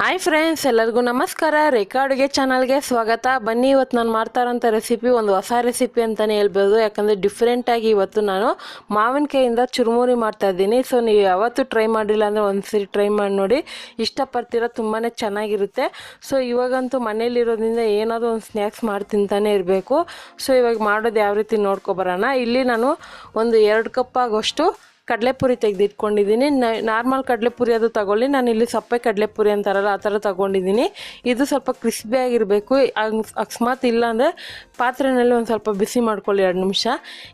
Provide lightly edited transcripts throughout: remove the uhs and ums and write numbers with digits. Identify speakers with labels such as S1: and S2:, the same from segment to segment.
S1: Hi friends, ಎಲ್ಲರಿಗೂ ನಮಸ್ಕಾರ. ರೇಖಾ ಅಡುಗೆ ಚಾನಲ್ಗೆ ಸ್ವಾಗತ. ಬನ್ನಿ, ಇವತ್ತು ನಾನು ಮಾಡ್ತಾ ಇರೋಂಥ ರೆಸಿಪಿ ಒಂದು ಹೊಸ ರೆಸಿಪಿ ಅಂತಲೇ ಹೇಳ್ಬೋದು. ಯಾಕಂದರೆ ಡಿಫ್ರೆಂಟಾಗಿ ಇವತ್ತು ನಾನು ಮಾವಿನಕಾಯಿಂದ ಚುರುಮುರಿ ಮಾಡ್ತಾ ಇದ್ದೀನಿ. ಸೊ ನೀವು ಯಾವತ್ತೂ ಟ್ರೈ ಮಾಡಿಲ್ಲ ಅಂದರೆ ಒಂದ್ಸರಿ ಟ್ರೈ ಮಾಡಿ ನೋಡಿ, ಇಷ್ಟಪಡ್ತೀರ, ತುಂಬಾ ಚೆನ್ನಾಗಿರುತ್ತೆ. ಸೊ ಇವಾಗಂತೂ ಮನೇಲಿರೋದ್ರಿಂದ ಏನಾದರೂ ಒಂದು ಸ್ನ್ಯಾಕ್ಸ್ ಮಾಡಿ ತಿಂತಾನೆ ಇರಬೇಕು. ಸೊ ಇವಾಗ ಮಾಡೋದು ಯಾವ ರೀತಿ ನೋಡ್ಕೊಬರೋಣ. ಇಲ್ಲಿ ನಾನು ಒಂದು 2 ಕಪ್ ಆಗೋಷ್ಟು ಕಡಲೆಪುರಿ ತೆಗೆದಿಟ್ಕೊಂಡಿದ್ದೀನಿ. ನಾರ್ಮಲ್ ಕಡಲೆಪುರಿ ಅದು ತಗೊಳ್ಳಿ, ನಾನು ಇಲ್ಲಿ ಸಪ್ಪೆ ಕಡಲೆಪುರಿ ಅಂತಾರಲ್ಲ ಆ ಥರ ತಗೊಂಡಿದ್ದೀನಿ. ಇದು ಸ್ವಲ್ಪ ಕ್ರಿಸ್ಪಿಯಾಗಿರಬೇಕು. ಅಕಸ್ಮಾತ್ ಇಲ್ಲ ಅಂದರೆ ಪಾತ್ರೆಯಲ್ಲಿ ಒಂದು ಸ್ವಲ್ಪ ಬಿಸಿ ಮಾಡ್ಕೊಳ್ಳಿ 2 ನಿಮಿಷ.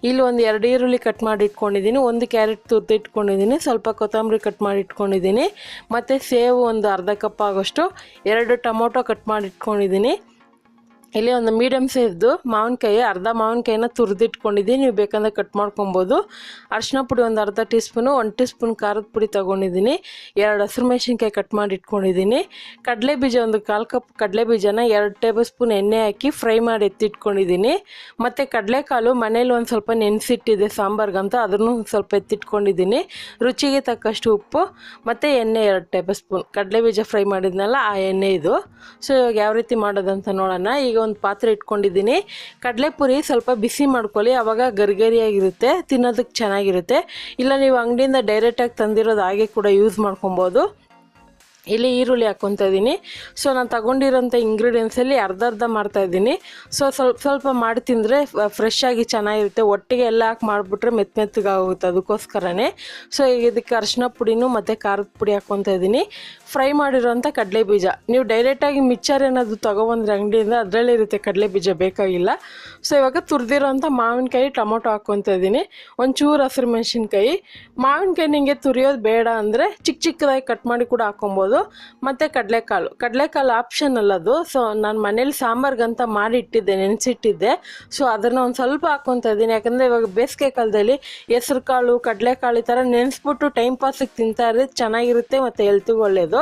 S1: ಇಲ್ಲಿ ಒಂದು 2 ಈರುಳ್ಳಿ ಕಟ್ ಮಾಡಿ ಇಟ್ಕೊಂಡಿದ್ದೀನಿ, 1 ಕ್ಯಾರೆಟ್ ತುರ್ದು ಇಟ್ಕೊಂಡಿದ್ದೀನಿ, ಸ್ವಲ್ಪ ಕೊತ್ತಂಬರಿ ಕಟ್ ಮಾಡಿ ಇಟ್ಕೊಂಡಿದ್ದೀನಿ, ಮತ್ತು ಸೇವು ಒಂದು ಅರ್ಧ ಕಪ್ ಆಗೋಷ್ಟು, 2 ಟೊಮೊಟೊ ಕಟ್ ಮಾಡಿ ಇಟ್ಕೊಂಡಿದ್ದೀನಿ. ಇಲ್ಲಿ ಒಂದು ಮೀಡಿಯಮ್ ಸೈಜ್ದು ಮಾವಿನಕಾಯಿ, ಅರ್ಧ ಮಾವಿನಕಾಯಿನ ತುರಿದಿಟ್ಕೊಂಡಿದ್ದೀನಿ, ನೀವು ಬೇಕಂದ್ರೆ ಕಟ್ ಮಾಡ್ಕೊಬೋದು. ಅರಿಶಿನ ಪುಡಿ ಒಂದು ಅರ್ಧ ಟೀ ಸ್ಪೂನು, 1 ಟೀ ಸ್ಪೂನ್ ಖಾರದ ಪುಡಿ ತೊಗೊಂಡಿದ್ದೀನಿ, 2 ಹಸಿರು ಮೆಣಸಿನ್ಕಾಯಿ ಕಟ್ ಮಾಡಿ ಇಟ್ಕೊಂಡಿದ್ದೀನಿ. ಕಡಲೆ ಬೀಜ ಒಂದು 1/4 ಕಪ್ ಕಡಲೆ ಬೀಜನ 2 ಟೇಬಲ್ ಸ್ಪೂನ್ ಎಣ್ಣೆ ಹಾಕಿ ಫ್ರೈ ಮಾಡಿ ಎತ್ತಿಟ್ಕೊಂಡಿದ್ದೀನಿ. ಮತ್ತು ಕಡಲೆಕಾಳು ಮನೇಲಿ ಒಂದು ಸ್ವಲ್ಪ ನೆನೆಸಿಟ್ಟಿದೆ ಸಾಂಬಾರ್ಗಂತ, ಅದನ್ನು ಸ್ವಲ್ಪ ಎತ್ತಿಟ್ಕೊಂಡಿದ್ದೀನಿ. ರುಚಿಗೆ ತಕ್ಕಷ್ಟು ಉಪ್ಪು ಮತ್ತು ಎಣ್ಣೆ 2 ಟೇಬಲ್ ಸ್ಪೂನ್. ಕಡಲೆ ಬೀಜ ಫ್ರೈ ಮಾಡಿದ್ನಲ್ಲ ಆ ಎಣ್ಣೆ ಇದು. ಸೊ ಇವಾಗ ಯಾವ ರೀತಿ ಮಾಡೋದಂತ ನೋಡೋಣ. ಈಗ ಒಂದು ಪಾತ್ರೆ ಇಟ್ಕೊಂಡಿದ್ದೀನಿ. ಕಡಲೆಪುರಿ ಸ್ವಲ್ಪ ಬಿಸಿ ಮಾಡ್ಕೊಳ್ಳಿ, ಆವಾಗ ಗರಿಗರಿಯಾಗಿರುತ್ತೆ, ತಿನ್ನೋದಕ್ಕೆ ಚೆನ್ನಾಗಿರುತ್ತೆ. ಇಲ್ಲ ನೀವು ಅಂಗಡಿಯಿಂದ ಡೈರೆಕ್ಟಾಗಿ ತಂದಿರೋದು ಹಾಗೆ ಕೂಡ ಯೂಸ್ ಮಾಡ್ಕೊಬೋದು. ಇಲ್ಲಿ ಈರುಳ್ಳಿ ಹಾಕ್ಕೊತಾ ಇದ್ದೀನಿ. ಸೊ ನಾನು ತಗೊಂಡಿರೋಂಥ ಇಂಗ್ರೀಡಿಯೆಂಟ್ಸಲ್ಲಿ ಅರ್ಧ ಮಾಡ್ತಾಯಿದ್ದೀನಿ. ಸೊ ಸ್ವಲ್ಪ ಮಾಡಿ ತಿಂದರೆ ಫ್ರೆಶ್ ಆಗಿ ಚೆನ್ನಾಗಿರುತ್ತೆ. ಒಟ್ಟಿಗೆ ಎಲ್ಲ ಹಾಕಿ ಮಾಡಿಬಿಟ್ರೆ ಮೆತ್ತಗಾಗುತ್ತೆ, ಅದಕ್ಕೋಸ್ಕರನೇ. ಸೊ ಈಗ ಇದಕ್ಕೆ ಅರಿಶಿನ ಪುಡಿನೂ ಮತ್ತು ಖಾರದ ಪುಡಿ ಹಾಕ್ಕೊತಾ ಇದ್ದೀನಿ. ಫ್ರೈ ಮಾಡಿರೋಂಥ ಕಡಲೆ ಬೀಜ, ನೀವು ಡೈರೆಕ್ಟಾಗಿ ಮಿಕ್ಚರ್ ಏನಾದರೂ ತೊಗೊಬಂದ್ರೆ ಅಂಗಡಿಯಿಂದ, ಅದರಲ್ಲಿರುತ್ತೆ ಕಡಲೆ ಬೀಜ, ಬೇಕಾಗಿಲ್ಲ. ಸೊ ಇವಾಗ ತುರಿದಿರೋಂಥ ಮಾವಿನಕಾಯಿ, ಟೊಮೊಟೊ ಹಾಕ್ಕೊತಾ ಇದ್ದೀನಿ, ಒಂಚೂರು ಹಸಿರು ಮೆಣಸಿನ್ಕಾಯಿ. ಮಾವಿನಕಾಯಿ ನಿಮಗೆ ತುರಿಯೋದು ಬೇಡ ಅಂದರೆ ಚಿಕ್ಕದಾಗಿ ಕಟ್ ಮಾಡಿ ಕೂಡ ಹಾಕ್ಕೊಬೋದು. ಮತ್ತು ಕಡಲೆಕಾಳು ಆಪ್ಷನಲ್ ಅದು. ಸೊ ನಾನು ಮನೇಲಿ ಸಾಂಬಾರ್ಗಂತ ಮಾಡಿ ಇಟ್ಟಿದ್ದೆ, ನೆನೆಸಿಟ್ಟಿದ್ದೆ. ಸೊ ಅದನ್ನು ಒಂದು ಸ್ವಲ್ಪ ಹಾಕ್ಕೊತಾ ಇದ್ದೀನಿ. ಯಾಕಂದರೆ ಇವಾಗ ಬೇಸಿಗೆ ಕಾಲದಲ್ಲಿ ಹೆಸ್ರು ಕಾಳು, ಕಡಲೆಕಾಳು ಈ ಥರ ನೆನೆಸ್ಬಿಟ್ಟು ಟೈಮ್ ಪಾಸಿಗೆ ತಿಂತಾ ಇರೋದು ಚೆನ್ನಾಗಿರುತ್ತೆ ಮತ್ತು ಹೆಲ್ತಿಗೆ ಒಳ್ಳೆಯದು.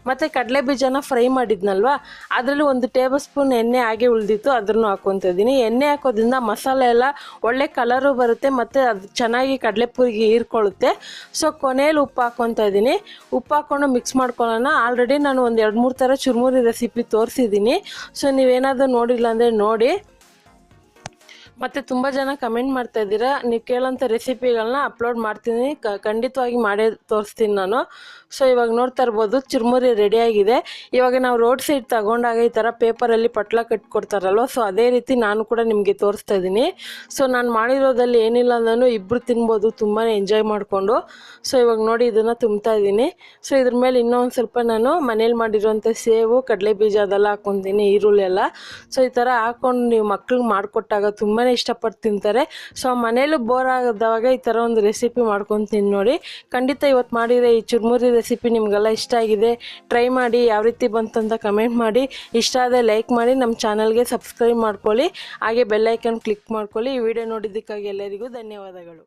S1: ಮತ್ತು ಕಡಲೆ ಬೀಜನ ಫ್ರೈ ಮಾಡಿದ್ನಲ್ವ, ಅದರಲ್ಲಿ 1 ಟೇಬಲ್ ಸ್ಪೂನ್ ಎಣ್ಣೆ ಹಾಗೆ ಉಳಿದಿತ್ತು, ಅದನ್ನು ಹಾಕ್ಕೊತಾ ಇದ್ದೀನಿ. ಎಣ್ಣೆ ಹಾಕೋದ್ರಿಂದ ಮಸಾಲೆ ಎಲ್ಲ ಒಳ್ಳೆ ಕಲರು ಬರುತ್ತೆ ಮತ್ತು ಅದು ಚೆನ್ನಾಗಿ ಕಡಲೆಪುರಿಗೆ ಹೀರ್ಕೊಳ್ಳುತ್ತೆ. ಸೊ ಕೊನೆಯಲ್ಲಿ ಉಪ್ಪು ಹಾಕ್ಕೊತಾ ಇದ್ದೀನಿ. ಉಪ್ಪು ಹಾಕ್ಕೊಂಡು ಮಿಕ್ಸ್ ಮಾಡ್ಕೊಳ್ಳೋಣ. ಆಲ್ರೆಡಿ ನಾನು ಒಂದು 2-3 ಥರ ಚುರ್ಮುರಿ ರೆಸಿಪಿ ತೋರಿಸಿದ್ದೀನಿ. ಸೊ ನೀವೇನಾದರೂ ನೋಡಿಲ್ಲ ಅಂದರೆ ನೋಡಿ. ಮತ್ತು ತುಂಬ ಜನ ಕಮೆಂಟ್ ಮಾಡ್ತಾ ಇದ್ದೀರಾ, ನೀವು ಕೇಳೋಂಥ ರೆಸಿಪಿಗಳನ್ನ ಅಪ್ಲೋಡ್ ಮಾಡ್ತೀನಿ, ಖಂಡಿತವಾಗಿ ಮಾಡೇ ತೋರಿಸ್ತೀನಿ ನಾನು. ಸೊ ಇವಾಗ ನೋಡ್ತಾ ಇರ್ಬೋದು, ಚುರ್ಮುರಿ ರೆಡಿಯಾಗಿದೆ. ಇವಾಗ ನಾವು ರೋಡ್ ಸೈಡ್ ತಗೊಂಡಾಗ ಈ ಥರ ಪೇಪರಲ್ಲಿ ಪಟ್ಲ ಕಟ್ಕೊಡ್ತಾರಲ್ವ, ಸೊ ಅದೇ ರೀತಿ ನಾನು ಕೂಡ ನಿಮಗೆ ತೋರಿಸ್ತಾ ಇದ್ದೀನಿ. ಸೊ ನಾನು ಮಾಡಿರೋದಲ್ಲಿ ಏನಿಲ್ಲ ಅಂದ್ರೂ ಇಬ್ಬರು ತಿನ್ಬೋದು, ತುಂಬಾ ಎಂಜಾಯ್ ಮಾಡಿಕೊಂಡು. ಸೊ ಇವಾಗ ನೋಡಿ ಇದನ್ನು ತುಂಬ್ತಾ ಇದ್ದೀನಿ. ಸೊ ಇದ್ರ ಮೇಲೆ ಇನ್ನೊಂದು ಸ್ವಲ್ಪ ನಾನು ಮನೇಲಿ ಮಾಡಿರೋಂಥ ಸೇವು, ಕಡಲೆ ಬೀಜ ಅದೆಲ್ಲ ಹಾಕ್ಕೊತೀನಿ, ಈರುಳ್ಳಿ ಎಲ್ಲ. ಸೊ ಈ ಥರ ಹಾಕ್ಕೊಂಡು ನೀವು ಮಕ್ಳಿಗೆ ಮಾಡಿಕೊಟ್ಟಾಗ ತುಂಬಾ ಇಷ್ಟಪಟ್ಟು ತಿಂತಾರೆ. ಸೊ ಮನೇಲೂ ಬೋರ್ ಆಗದವಾಗ ಈ ಥರ ಒಂದು ರೆಸಿಪಿ ಮಾಡ್ಕೊತೀನಿ ನೋಡಿ. ಖಂಡಿತ ಇವತ್ತು ಮಾಡಿರೋ ಈ ಚುರ್ಮುರಿ ರೆಸಿಪಿ ನಿಮಗೆಲ್ಲ ಇಷ್ಟ ಆಗಿದೆ, ಟ್ರೈ ಮಾಡಿ. ಯಾವ ರೀತಿ ಬಂತಂತ ಕಮೆಂಟ್ ಮಾಡಿ. ಇಷ್ಟ ಆದರೆ ಲೈಕ್ ಮಾಡಿ, ನಮ್ಮ ಚಾನಲ್ಗೆ ಸಬ್ಸ್ಕ್ರೈಬ್ ಮಾಡ್ಕೊಳ್ಳಿ, ಹಾಗೆ ಬೆಲ್ ಐಕಾನ್ ಕ್ಲಿಕ್ ಮಾಡ್ಕೊಳ್ಳಿ. ಈ ವಿಡಿಯೋ ನೋಡಿದ್ದಕ್ಕಾಗಿ ಎಲ್ಲರಿಗೂ ಧನ್ಯವಾದಗಳು.